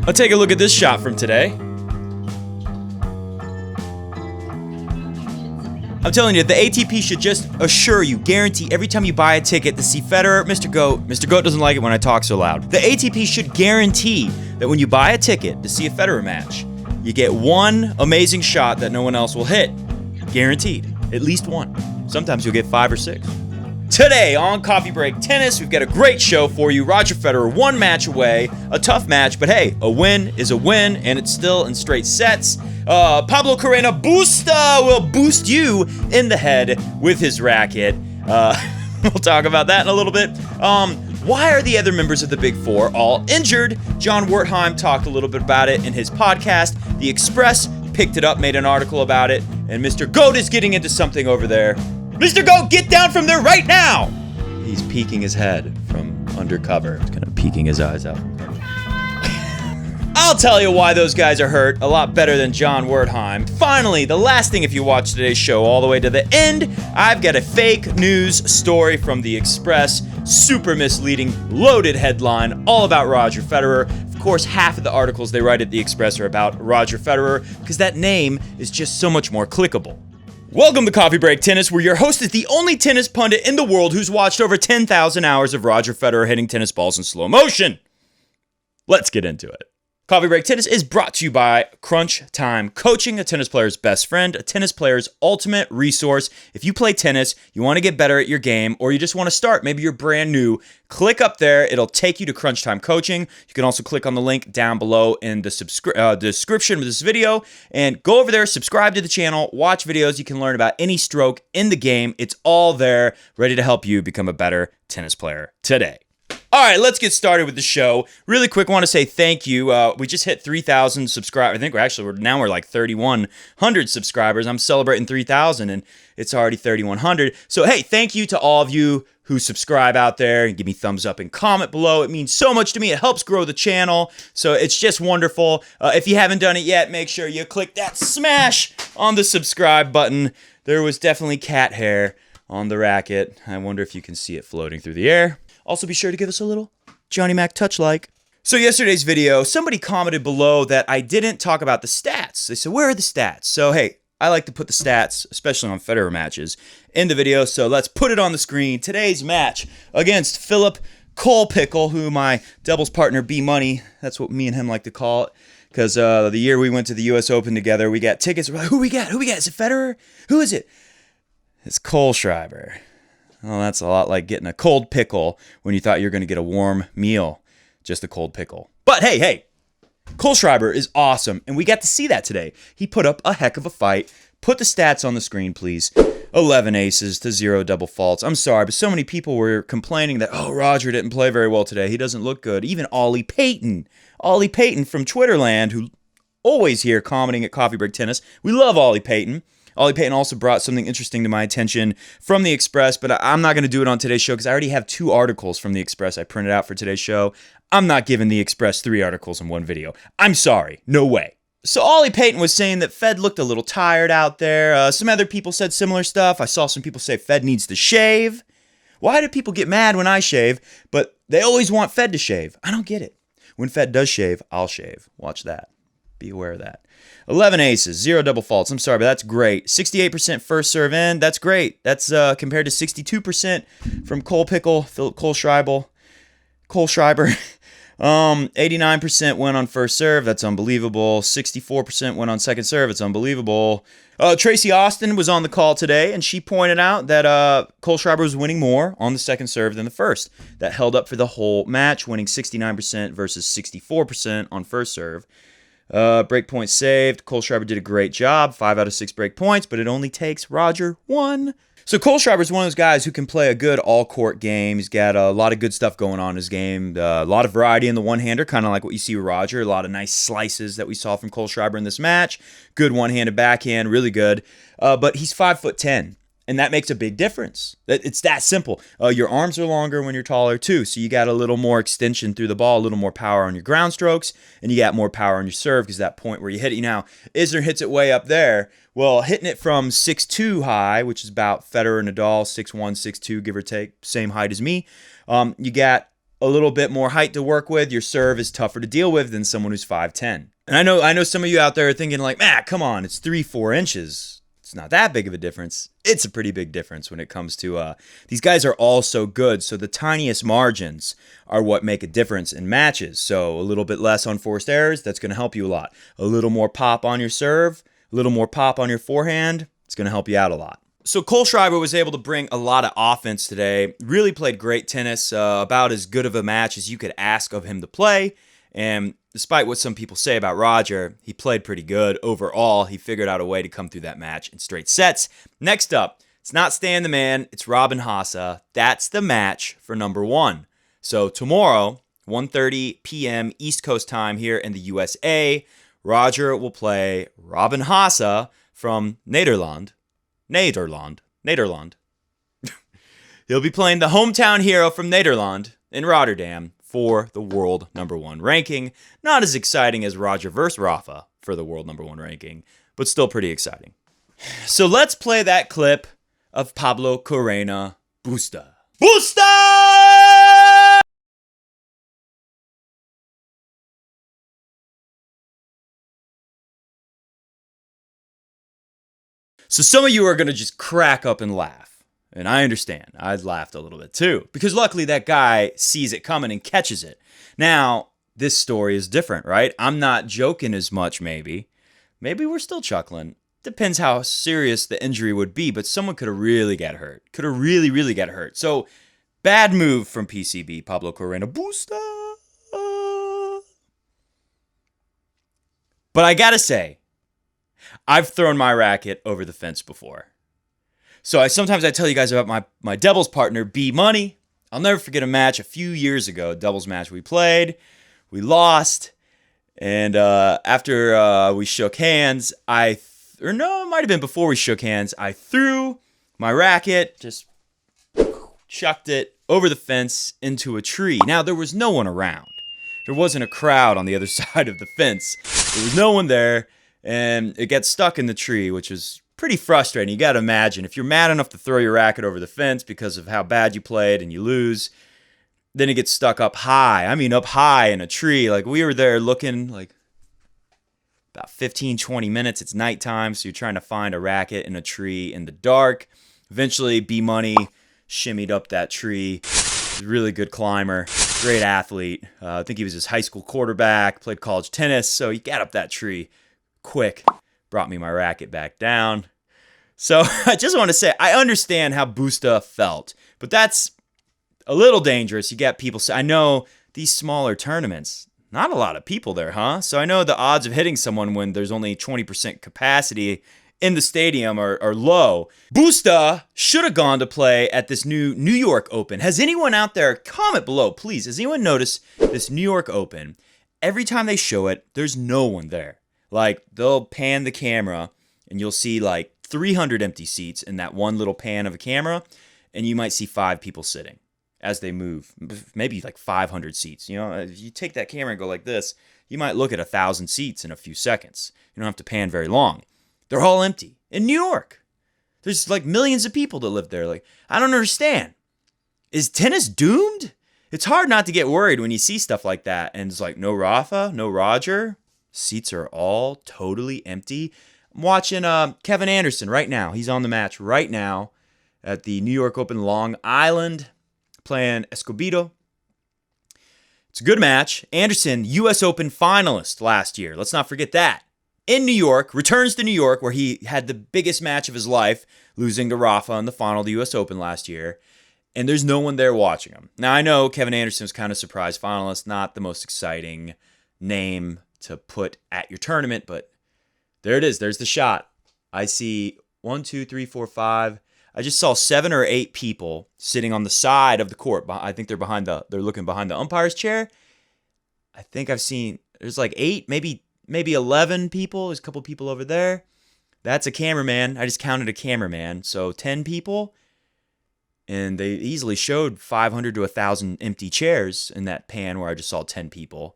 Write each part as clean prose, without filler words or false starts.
I'll take a look at this shot from today. I'm telling you, the ATP should just assure you, guarantee every time you buy a ticket to see Federer, Mr. Goat doesn't like it when I talk so loud. The ATP should guarantee that when you buy a ticket to see a Federer match, you get one amazing shot that no one else will hit. Guaranteed. At least one. Sometimes you'll get 5 or 6. Today on Coffee Break Tennis, we've got a great show for you. Roger Federer, one match away. A tough match, but hey, a win is a win, and it's still in straight sets. Pablo Carrena, BuuuUUUUsta will boost you in the head with his racket. We'll talk about that in a little bit. Why are the other members of the Big Four all injured? John Wertheim talked a little bit about it in his podcast. The Express picked it up, made an article about it, and Mr. Goat is getting into something over there. Mr. Goat, get down from there right now! He's peeking his head from undercover. He's kind of peeking his eyes out. I'll tell you why those guys are hurt a lot better than John Wertheim. Finally, the last thing if you watch today's show all the way to the end, I've got a fake news story from the Express. Super misleading, loaded headline, all about Roger Federer. Of course, half of the articles they write at the Express are about Roger Federer because that name is just so much more clickable. Welcome to Coffee Break Tennis, where your host is the only tennis pundit in the world who's watched over 10,000 hours of Roger Federer hitting tennis balls in slow motion. Let's get into it. Coffee Break Tennis is brought to you by Crunch Time Coaching, a tennis player's best friend, a tennis player's ultimate resource. If you play tennis, you want to get better at your game, or you just want to start, maybe you're brand new, click up there. It'll take you to Crunch Time Coaching. You can also click on the link down below in the description of this video and go over there, subscribe to the channel, watch videos. You can learn about any stroke in the game. It's all there, ready to help you become a better tennis player today. All right, let's get started with the show. Really quick, I want to say thank you. We just hit 3,000 subscribers. I think we're like 3,100 subscribers. I'm celebrating 3,000, and it's already 3,100. So, hey, thank you to all of you who subscribe out there and give me thumbs up and comment below. It means so much to me. It helps grow the channel, so it's just wonderful. If you haven't done it yet, make sure you click that smash on the subscribe button. There was definitely cat hair on the racket. I wonder if you can see it floating through the air. Also, be sure to give us a little Johnny Mac touch like. So yesterday's video, somebody commented below that I didn't talk about the stats. They said, where are the stats? So, hey, I like to put the stats, especially on Federer matches, in the video. So let's put it on the screen. Today's match against Philip Colepickle, who my doubles partner B-Money, that's what me and him like to call it. Because the year we went to the U.S. Open together, we got tickets. We're like, who we got? Who we got? Is it Federer? Who is it? It's Kohlschreiber. Well, that's a lot like getting a cold pickle when you thought you were going to get a warm meal. Just a cold pickle. But hey, Kohlschreiber is awesome, and we got to see that today. He put up a heck of a fight. Put the stats on the screen, please. 11 aces to 0 double faults. I'm sorry, but so many people were complaining that, oh, Roger didn't play very well today. He doesn't look good. Even Ollie Payton from Twitterland, who always here commenting at Coffee Break Tennis. We love Ollie Payton. Ollie Payton also brought something interesting to my attention from the Express, but I'm not going to do it on today's show because I already have 2 articles from the Express I printed out for today's show. I'm not giving the Express 3 articles in one video. I'm sorry. No way. So Ollie Payton was saying that Fed looked a little tired out there. Some other people said similar stuff. I saw some people say Fed needs to shave. Why do people get mad when I shave, but they always want Fed to shave? I don't get it. When Fed does shave, I'll shave. Watch that. Be aware of that. 11 aces, 0 double faults. I'm sorry, but that's great. 68% first serve in. That's great. That's compared to 62% from Philip Kohlschreiber. 89% went on first serve. That's unbelievable. 64% went on second serve. It's unbelievable. Tracy Austin was on the call today, and she pointed out that Kohlschreiber was winning more on the second serve than the first. That held up for the whole match, winning 69% versus 64% on first serve. Break points saved. Kohlschreiber did a great job. 5 out of 6 break points, but it only takes Roger 1. So Kohlschreiber is one of those guys who can play a good all-court game. He's got a lot of good stuff going on in his game. A lot of variety in the one-hander, kind of like what you see with Roger. A lot of nice slices that we saw from Kohlschreiber in this match. Good one-handed backhand, really good. But he's 5'10". And that makes a big difference. It's that simple. Your arms are longer when you're taller too, so you got a little more extension through the ball, a little more power on your ground strokes, and you got more power on your serve because that point where you hit it. Now, Isner hits it way up there. Well, hitting it from 6'2" high, which is about Federer and Nadal, 6'1", 6'2", give or take, same height as me. You got a little bit more height to work with, your serve is tougher to deal with than someone who's 5'10". And I know some of you out there are thinking like, man, come on, it's 3-4 inches. It's not that big of a difference. It's a pretty big difference when it comes to these guys are all so good. So the tiniest margins are what make a difference in matches. So a little bit less unforced errors, that's going to help you a lot. A little more pop on your serve, a little more pop on your forehand, it's going to help you out a lot. So Kohlschreiber was able to bring a lot of offense today. Really played great tennis, about as good of a match as you could ask of him to play. And despite what some people say about Roger, he played pretty good. Overall, he figured out a way to come through that match in straight sets. Next up, it's not Stan the Man, it's Robin Haase. That's the match for number one. So tomorrow, 1:30 p.m. East Coast time here in the USA, Roger will play Robin Haase from Nederland. He'll be playing the hometown hero from Nederland in Rotterdam for the world number one ranking. Not as exciting as Roger versus Rafa for the world number one ranking, but still pretty exciting. So let's play that clip of Pablo Carrena, BuuuUUUUsta. BuuuUUUUUsta! So some of you are going to just crack up and laugh. And I understand. I laughed a little bit too. Because luckily that guy sees it coming and catches it. Now, this story is different, right? I'm not joking as much, maybe. Maybe we're still chuckling. Depends how serious the injury would be. But someone could have really got hurt. Could have really got hurt. So, bad move from PCB, Pablo Carrena. BuuuUUUUsta! But I gotta say, I've thrown my racket over the fence before. So sometimes I tell you guys about my doubles partner, B Money. I'll never forget a match a few years ago, a doubles match we played. We lost. And after we shook hands, it might have been before we shook hands, I threw my racket, just chucked it over the fence into a tree. Now, there was no one around. There wasn't a crowd on the other side of the fence. There was no one there. And it gets stuck in the tree, which is pretty frustrating. You got to imagine, if you're mad enough to throw your racket over the fence because of how bad you played and you lose, then it gets stuck up high. I mean, up high in a tree. Like, we were there looking like about 15, 20 minutes. It's nighttime, so you're trying to find a racket in a tree in the dark. Eventually, B Money shimmied up that tree. He's a really good climber, great athlete. I think he was his high school quarterback, played college tennis, so he got up that tree quick, brought me my racket back down. So I just want to say, I understand how BuuuUUUUsta felt, but that's a little dangerous. You got people say, I know these smaller tournaments, not a lot of people there, huh? So I know the odds of hitting someone when there's only 20% capacity in the stadium are low. BuuuUUUUsta should have gone to play at this new New York Open. Has anyone out there, comment below, please, has anyone noticed this New York Open? Every time they show it, there's no one there. Like, they'll pan the camera, and you'll see, like, 300 empty seats in that one little pan of a camera, and you might see 5 people sitting as they move. Maybe, like, 500 seats. You know, if you take that camera and go like this, you might look at 1,000 seats in a few seconds. You don't have to pan very long. They're all empty. In New York. There's, like, millions of people that live there. Like, I don't understand. Is tennis doomed? It's hard not to get worried when you see stuff like that, and it's like, no Rafa, no Roger. Seats are all totally empty. I'm watching Kevin Anderson right now. He's on the match right now at the New York Open Long Island, playing Escobedo. It's a good match. Anderson, U.S. Open finalist last year. Let's not forget that. In New York, returns to New York, where he had the biggest match of his life, losing to Rafa in the final of the U.S. Open last year. And there's no one there watching him. Now, I know Kevin Anderson was kind of surprise finalist, not the most exciting name to put at your tournament, but there it is. There's the shot. I see 1, 2, 3, 4, 5. I just saw 7 or 8 people sitting on the side of the court. I think they're looking behind the umpire's chair. I think I've seen, there's like 8, maybe 11 people. There's a couple people over there. That's a cameraman. I just counted a cameraman. So 10 people. And they easily showed 500 to 1,000 empty chairs in that pan where I just saw 10 people.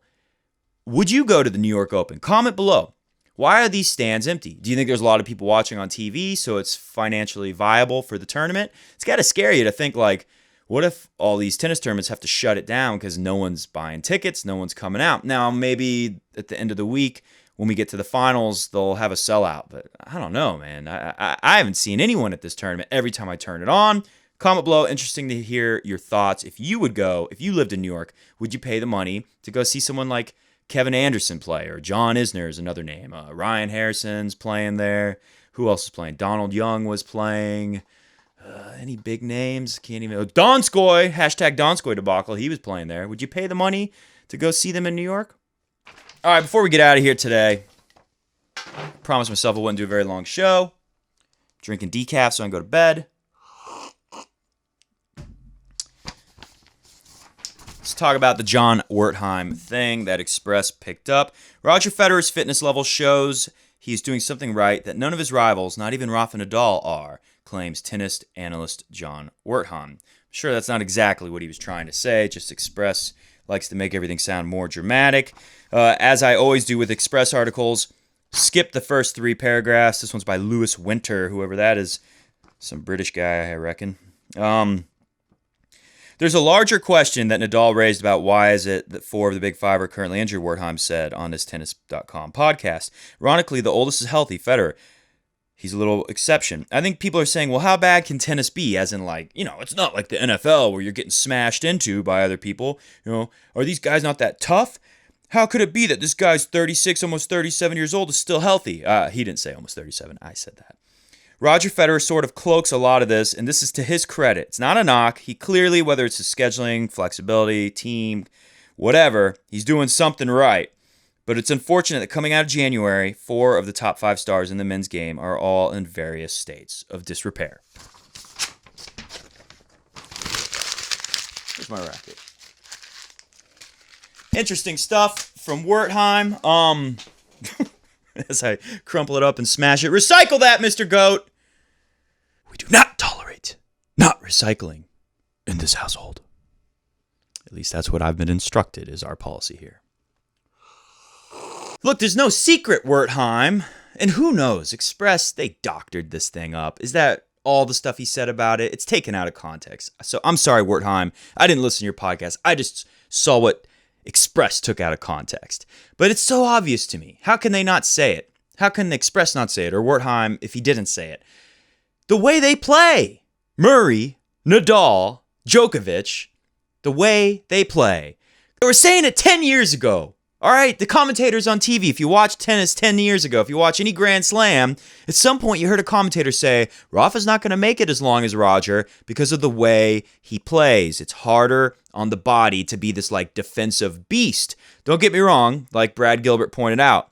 Would you go to the New York Open? Comment below. Why are these stands empty? Do you think there's a lot of people watching on TV, so it's financially viable for the tournament? It's got to scare you to think, like, What if all these tennis tournaments have to shut it down because no one's buying tickets, no one's coming out? Now, maybe at the end of the week, when we get to the finals, they'll have a sellout. But I don't know, man. I haven't seen anyone at this tournament every time I turn it on. Comment below. Interesting to hear your thoughts. If you would go, if you lived in New York, would you pay the money to go see someone like Kevin Anderson play? Or John Isner is another name. Ryan Harrison's playing there. Who else is playing? Donald Young was playing. Any big names? Can't even. Donskoy. Hashtag Donskoy debacle. He was playing there. Would you pay the money to go see them in New York? All right, before we get out of here today, I promised myself I wouldn't do a very long show. Drinking decaf so I can go to bed. Let's talk about the John Wertheim thing that Express picked up. Roger Federer's fitness level shows he's doing something right that none of his rivals, not even Rafa Nadal, are, claims tennis analyst John Wertheim. I'm sure that's not exactly what he was trying to say, just Express likes to make everything sound more dramatic. As I always do with Express articles, skip the first 3 paragraphs. This one's by Lewis Winter, whoever that is. Some British guy, I reckon. There's a larger question that Nadal raised about why is it that 4 of the big 5 are currently injured, Wertheim said on this Tennis.com podcast. Ironically, the oldest is healthy, Federer. He's a little exception. I think people are saying, well, how bad can tennis be? As in, like, it's not like the NFL where you're getting smashed into by other people. Are these guys not that tough? How could it be that this guy's 36, almost 37 years old, is still healthy? He didn't say almost 37. I said that. Roger Federer sort of cloaks a lot of this, and this is to his credit. It's not a knock. He clearly, whether it's his scheduling, flexibility, team, whatever, he's doing something right. But it's unfortunate that coming out of January, 4 of the top 5 stars in the men's game are all in various states of disrepair. Here's my racket. Interesting stuff from Wertheim. As I crumple it up and smash it. Recycle that, Mr. Goat! We do not tolerate not recycling in this household. At least that's what I've been instructed is our policy here. Look, there's no secret, Wertheim. And who knows? Express, they doctored this thing up. Is that all the stuff he said about it? It's taken out of context. So I'm sorry, Wertheim. I didn't listen to your podcast. I just saw what Express took out of context. But it's so obvious to me. How can they not say it? How can Express not say it? Or Wertheim if he didn't say it? The way they play. Murray, Nadal, Djokovic. The way they play. They were saying it 10 years ago. All right, the commentators on TV, if you watch tennis 10 years ago, if you watch any Grand Slam, at some point you heard a commentator say, Rafa's not going to make it as long as Roger because of the way he plays. It's harder on the body to be this like defensive beast. Don't get me wrong, like Brad Gilbert pointed out,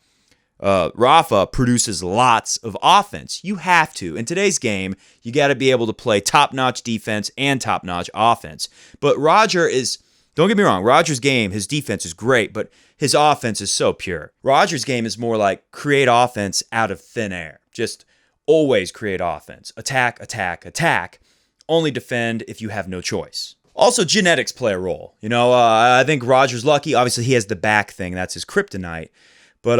Rafa produces lots of offense. You have to. In today's game, you got to be able to play top-notch defense and top-notch offense. But Roger is... Don't get me wrong, Roger's game, his defense is great, but his offense is so pure. Roger's game is more like create offense out of thin air. Just always create offense. Attack, attack, attack. Only defend if you have no choice. Also, genetics play a role. I think Roger's lucky. Obviously, he has the back thing. That's his kryptonite. But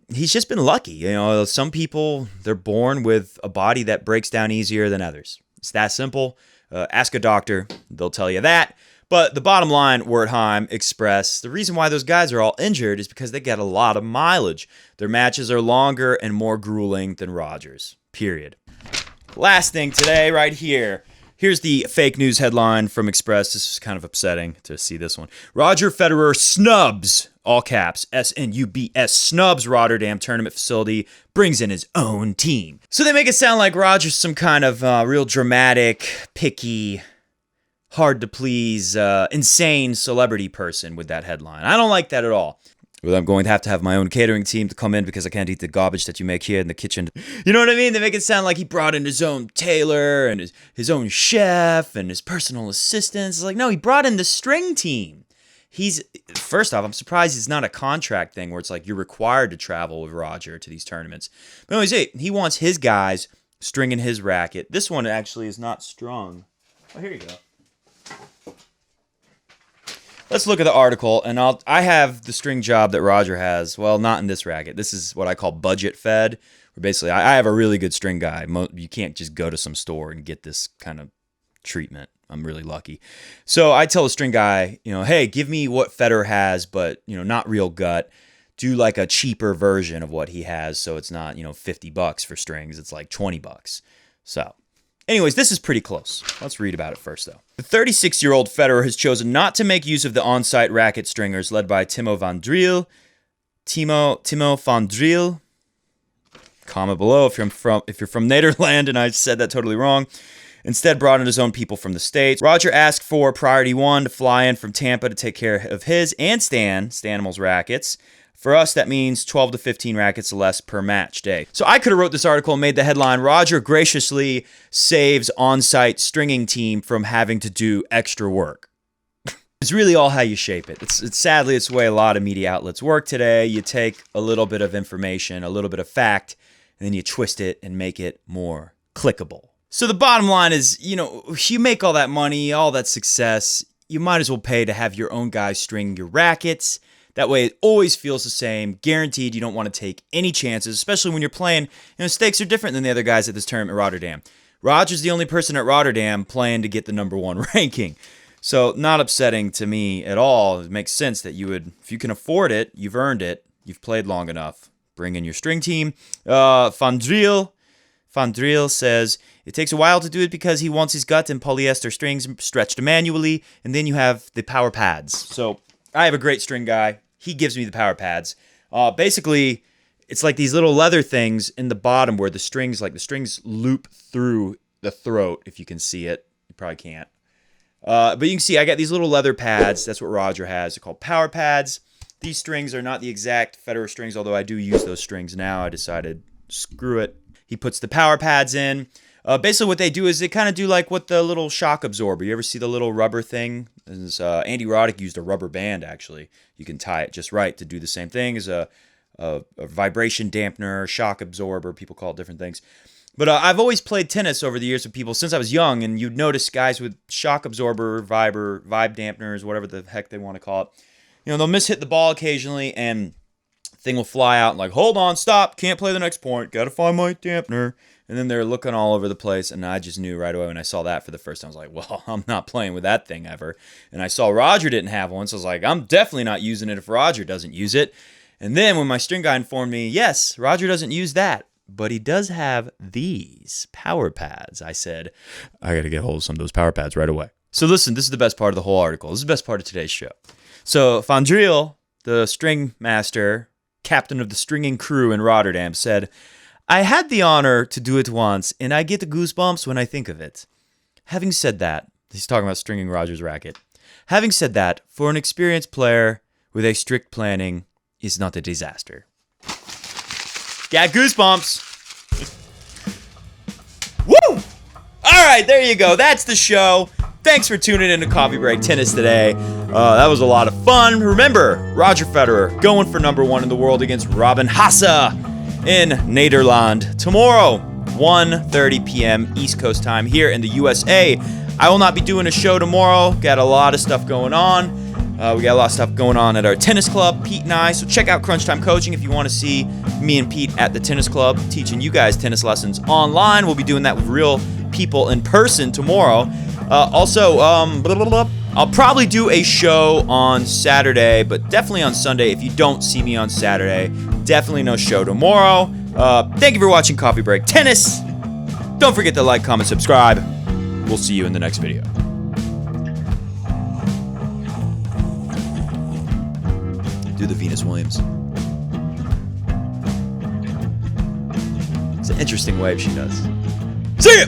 he's just been lucky. Some people, they're born with a body that breaks down easier than others. It's that simple. Ask a doctor. They'll tell you that. But the bottom line, Wertheim, Express, the reason why those guys are all injured is because they get a lot of mileage. Their matches are longer and more grueling than Roger's. Period. Last thing today, right here. Here's the fake news headline from Express. This is kind of upsetting to see this one. Roger Federer snubs, all caps, S-N-U-B-S, snubs Rotterdam tournament facility, brings in his own team. So they make it sound like Roger's some kind of real dramatic, picky, hard to please, insane celebrity person with that headline. I don't like that at all. Well, I'm going to have my own catering team to come in because I can't eat the garbage that you make here in the kitchen. You know what I mean? They make it sound like he brought in his own tailor and his own chef and his personal assistants. It's like, no, he brought in the string team. First off, I'm surprised it's not a contract thing where it's like you're required to travel with Roger to these tournaments. But anyways, he wants his guys stringing his racket. This one actually is not strung. Oh, here you go. Let's look at the article, and I have the string job that Roger has. Well, not in this racket. This is what I call budget fed, where basically I have a really good string guy. You can't just go to some store and get this kind of treatment. I'm really lucky. So I tell the string guy, hey, give me what Federer has, but, not real gut. Do like a cheaper version of what he has, so it's not, $50 for strings. It's like $20. So anyways, this is pretty close. Let's read about it first, though. The 36-year-old Federer has chosen not to make use of the on-site racket stringers led by Timo van Driel. Timo van Driel. Comment below if you're from Nederland and I said that totally wrong. Instead, brought in his own people from the States. Roger asked for Priority 1 to fly in from Tampa to take care of his and Stanimal's rackets. For us, that means 12 to 15 rackets less per match day. So I could have wrote this article and made the headline, Roger graciously saves on-site stringing team from having to do extra work. It's really all how you shape it. Sadly, it's the way a lot of media outlets work today. You take a little bit of information, a little bit of fact, and then you twist it and make it more clickable. So the bottom line is, you make all that money, all that success, you might as well pay to have your own guys string your rackets. That way it always feels the same, guaranteed. You don't want to take any chances, especially when you're playing, stakes are different than the other guys at this tournament in Rotterdam. Roger's the only person at Rotterdam playing to get the #1 ranking. So not upsetting to me at all. It makes sense that you would, if you can afford it, you've earned it, you've played long enough. Bring in your string team. Van Driel says, it takes a while to do it because he wants his gut and polyester strings stretched manually, and then you have the power pads. So I have a great string guy. He gives me the power pads. Basically, it's like these little leather things in the bottom where the strings loop through the throat, if you can see it. You probably can't. But you can see I got these little leather pads. That's what Roger has. They're called power pads. These strings are not the exact Federer strings, although I do use those strings now. I decided, screw it. He puts the power pads in. Basically what they do is they kind of do like what the little shock absorber. You ever see the little rubber thing? Andy Roddick used a rubber band, actually. You can tie it just right to do the same thing as a vibration dampener, shock absorber. People call it different things. But I've always played tennis over the years with people since I was young, and you'd notice guys with shock absorber, vibe dampeners, whatever the heck they want to call it. They'll miss-hit the ball occasionally, and thing will fly out and like, hold on, stop, can't play the next point, gotta find my dampener. And then they're looking all over the place, and I just knew right away when I saw that for the first time. I was like, well, I'm not playing with that thing ever. And I saw Roger didn't have one, so I was like, I'm definitely not using it if Roger doesn't use it. And then when my string guy informed me, yes, Roger doesn't use that, but he does have these power pads. I said, I got to get hold of some of those power pads right away. So listen, this is the best part of the whole article. This is the best part of today's show. So Van Driel, the string master, captain of the stringing crew in Rotterdam, said, I had the honor to do it once, and I get the goosebumps when I think of it. Having said that, he's talking about stringing Roger's racket. Having said that, for an experienced player with a strict planning, is not a disaster. Got goosebumps. Woo! All right, there you go. That's the show. Thanks for tuning in to Coffee Break Tennis today. That was a lot of fun. Remember, Roger Federer going for #1 in the world against Robin Haase in Nederland tomorrow, 1:30 p.m. East Coast time here in the USA. I will not be doing a show tomorrow. Got a lot of stuff going on. We got a lot of stuff going on at our tennis club, Pete and I. So check out Crunch Time Coaching if you want to see me and Pete at the tennis club teaching you guys tennis lessons online. We'll be doing that with real people in person tomorrow. I'll probably do a show on Saturday, but definitely on Sunday. If you don't see me on Saturday, definitely no show tomorrow. Thank you for watching Coffee Break Tennis. Don't forget to like, comment, subscribe. We'll see you in the next video. Do the Venus Williams. It's an interesting wave she does. See ya!